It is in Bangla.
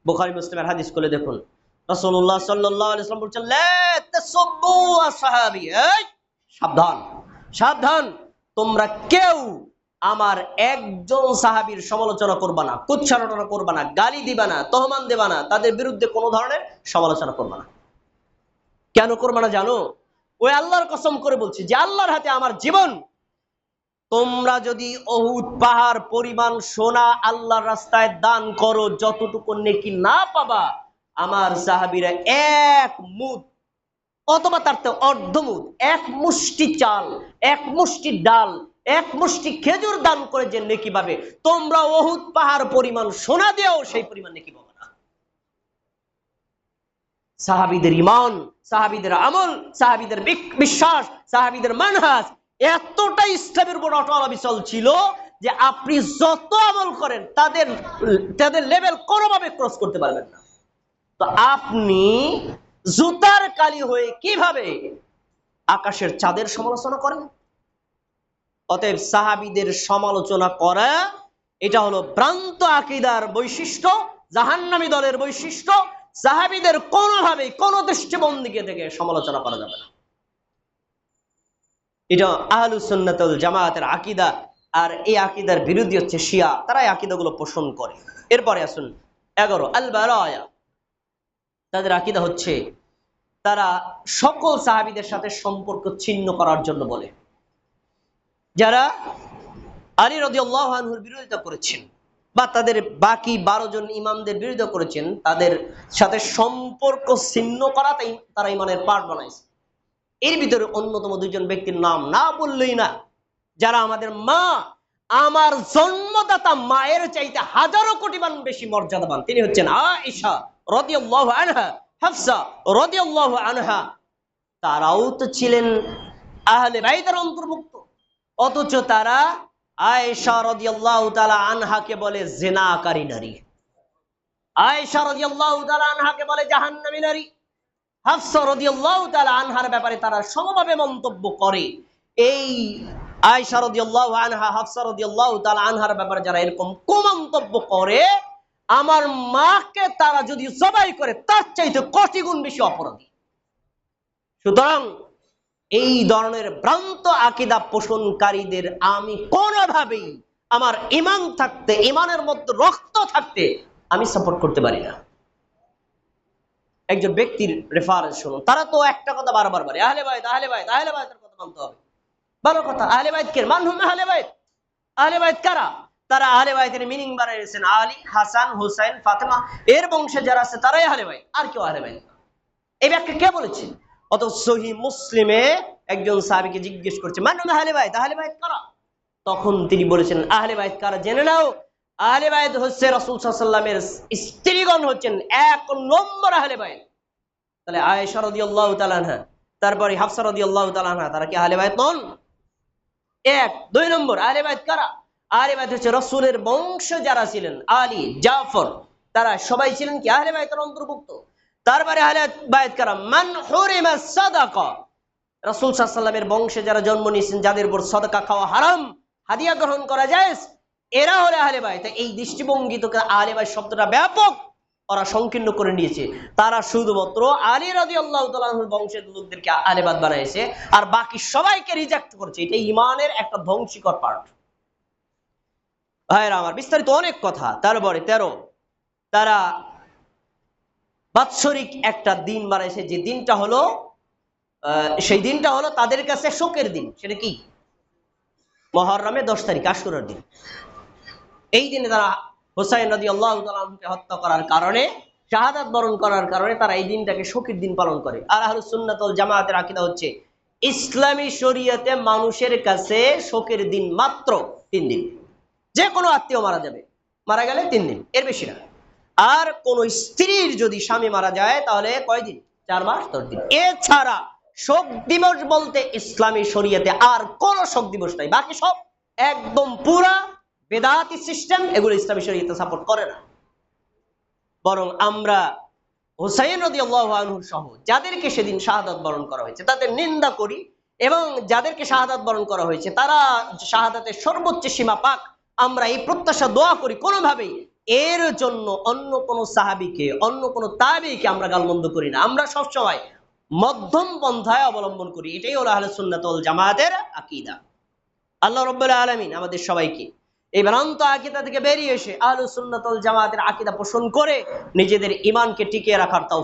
বুখারী মুসলিমের হাদিস খুলে দেখুন, রাসূলুল্লাহ সাল্লাল্লাহু আলাইহি ওয়াসাল্লাম বলেছেন, লা তাসুব্বু আসহাবি, এই সাবধান সাবধান, তোমরা কেউ আমার একজন সাহাবীর সমালোচনা করবা না, কুচ্ছারটনা করবা না, গালি দিবা না, তহমান দেবা না, তাদের বিরুদ্ধে কোনো ধরনের সমালোচনা করবা না। কেন করবা না জানো? ওই আল্লাহর কসম করে বলছি যে আল্লাহর হাতে আমার জীবন, তোমরা যদি উহুদ পাহাড় পরিমাণ সোনা আল্লাহর রাস্তায় দান করো, যতটুকু নেকি না পাবা আমার সাহাবীরা এক মুদ অথবা তার থেকে অর্ধমুদ, এক মুষ্টি চাল, এক মুষ্টি ডাল, এক মুষ্টি খেজুর দান করে যে নেকি পাবে, তোমরা উহুদ পাহাড় পরিমাণ সোনা দিয়েও সেই পরিমাণ নেকি পাবে না। সাহাবীদের ঈমান, সাহাবীদের আমল, সাহাবীদের বিশ্বাস, সাহাবীদের মানহাজ এতটাই ইসলামের উপর অটল অবিচল ছিল যে আপনি যত আমল করেন তাদের লেভেল কোনোভাবে ক্রস করতে পারবেন না। তো আপনি জুতার কালি হয়ে কিভাবে আকাশের চাঁদের সমালোচনা করেন? অতএব সাহাবীদের সমালোচনা করা এটা হলো ভ্রান্ত আকীদার বৈশিষ্ট্য, জাহান্নামী দলের বৈশিষ্ট্য। সাহাবীদের কোনোভাবেই কোনো দৃষ্টিভঙ্গি থেকে সমালোচনা করা যাবে না। এটা আহলুস সুন্নাত ওয়াল জামায়াতের আকীদা। আর এই আকীদার বিরোধী হচ্ছে শিয়া, তারা এই আকীদাগুলো পোষণ করে। এরপরে আসুন 11 আল বারায়া। তাদের আকীদা হচ্ছে তারা সকল সাহাবীদের সাথে সম্পর্ক ছিন্ন করার জন্য বলে। যারা আলী রাদিয়াল্লাহু আনহুর বিরোধিতা করেছেন বা তাদের বাকি 12 জন ইমামদের বিরোধিতা করেছেন, তাদের সাথে সম্পর্ক ছিন্ন করা তারা ইমানের পার্ট বানাইছে। এর ভিতরে অন্যতম দুইজন ব্যক্তির নাম না বললেই না, যারা আমাদের মা, আমার জন্মদাতা মায়ের চাইতে হাজারো কোটি মান বেশি মর্যাদাবান। তিনি হচ্ছেন আয়েশা রাদিয়াল্লাহু আনহা, হাফসা রাদিয়াল্লাহু আনহা। তারাও তো ছিলেন আহলে বাইতের অন্তর্ভুক্ত, অথচ তারা আয়েশা রাদিয়াল্লাহু তাআলা আনহাকে বলে জিনাকারী নারী, আয়েশা রাদিয়াল্লাহু তাআলা আনহাকে বলে জাহান্নামী নারী। হাফসা রাদিয়াল্লাহু তাআলা আনহার ব্যাপারে তারা সমভাবে মন্তব্য করে। এই আয়েশা রাদিয়াল্লাহু আনহা, হাফসা রাদিয়াল্লাহু তাআলা আনহার ব্যাপারে যারা এরকম কুমন্তব্য করে, আমার মাকে তারা যদি জবাই করে তার চাইতে কোটি গুণ বেশি অপরাধী। সুতরাং এই ধরনের ভ্রান্ত আকীদা পোষণকারীদের আমি কোনোভাবেই আমার ঈমান থাকতে, ঈমানের মধ্যে রক্ত থাকতে আমি সাপোর্ট করতে পারি না। একজন ব্যক্তির রেফারেন্স শুনুন, তারা তো একটা কথা বারবার বলে, আহলে বাইত আহলে বাইত আহলে বাইতের কথা মানতে হবে। ভালো কথা, আহলে বাইত কে? মানহুম আহলে বাইত। আহলে বাইত কারা? তারা আহলে বাইতের মিনিং বানাইছেন আলী, হাসান, হুসাইন, ফাতেমা, এর বংশে যারা আছে তারাই আহলে বাইত, আর কেউ আহলে বাইত না। এই ব্যাখ্যা কে বলেছে? অত সহিহ মুসলিমে একজন সাহাবীকে জিজ্ঞেস করছে, মানহুম আহলে বাইত, আহলে বাইত কারা? তখন তিনি বলেছেন, আহলে বাইত কারা জেনে নাও, আহলে বাইত হচ্ছে রাসূল সাল্লাল্লাহু আলাইহি ওয়াসাল্লামের স্ত্রীগণ হচ্ছেন 1 নম্বর আহলে বাইত। তাহলে আয়েশা রাদিয়াল্লাহু তাআলা আনহা, তারপরে হাফসা রাদিয়াল্লাহু তাআলা আনহা, তারা কি আহলে বাইত নন? 1 2 নম্বর আহলে বাইত কারা? আহলে বাইত হচ্ছে রাসূলের বংশ যারা ছিলেন, আলী, জাফর, তারা সবাই ছিলেন কি আহলে বাইতের অন্তর্ভুক্ত। তারপরে আহলে বাইত কারা? মান হুরিমা সাদাকা, রাসূল সাল্লাল্লাহু আলাইহি ওয়াসাল্লামের বংশে যারা জন্ম নিয়েছেন, যাদের উপর সাদাকা খাওয়া হারাম, হাদিয়া গ্রহণ করা জায়েজ, এরা হলো আহলে বাইত। এই দৃষ্টিভঙ্গি তো আহলে বাইত শব্দটা ব্যাপক ওরা সংকীর্ণ করে নিয়েছে। তারা শুধুমাত্র আলী রাদিয়াল্লাহু তাআলা আনহুর বংশের লোকদেরকে আহলে বাইত বানাইছে, আর বাকি সবাইকে রিজেক্ট করেছে। এটা ঈমানের একটা ধ্বংসকর পার্ট। ভাইরা আমার, বিস্তারিত অনেক কথা। তারপরে 13, তারা বাৎসরিক একটা দিন বানাইছে, যে দিনটা হলো সেই দিনটা হলো তাদের কাছে শোকের দিন। সেটা কি? মুহররমে 10 তারিখ, আশুরার দিন। এই দিনে তারা হুসাইন রাদিয়াল্লাহু তাআলা আনহুকে হত্যা করার কারণে, শাহাদাত বরণ করার কারণে তারা এই দিনটাকে শোকের দিন পালন করে। আর আহলুস সুন্নাত ওয়াল জামায়াতের আকীদা হচ্ছে ইসলামী শরীয়তে মানুষের কাছে শোকের দিন মাত্র 3 দিন। যে কোনো আত্মীয় মারা যাবে, মারা গেলে 3 দিন, এর বেশি না। আর কোন স্ত্রীর যদি স্বামী মারা যায় তাহলে কয় দিন? 4 মাস 10 দিন। এছাড়া শোক দিবস বলতে ইসলামী শরীয়তে আর কোন শোক দিবস নাই। বাকি সব একদম পুরা বেদাতি সিস্টেম, এগুলো ইসলামী শরীয়তে সাপোর্ট করে না। বরং আমরা হুসাইন রাদিয়াল্লাহু আনহু সহ যাদেরকে সেদিন শাহাদাত বরণ করা হয়েছে তাদের নিন্দা করি, এবং যাদেরকে শাহাদাত বরণ করা হয়েছে তারা শাহাদাতের সর্বোচ্চ সীমা পাক, আমরা এই প্রত্যাশা দোয়া করি কোনোভাবেই এর জন্য অন্য কোন সাহাবীকে, অন্য কোন তাবেঈকে আমরা গালমন্দ করি না। আমরা সবসময় মধ্যম পন্থায় অবলম্বন করি। এটাই হলো আহলে সুন্নাত ওয়াল জামাতের আকীদা। আল্লাহ রাব্বুল আলামিন আমাদের সবাইকে এই ভ্রান্ত আকীদা থেকে বেরিয়ে এসে আহলে সুন্নাত ওয়াল জামাতের আকীদা পোষণ করে নিজেদের ঈমানকে টিকিয়ে রাখার তৌফিক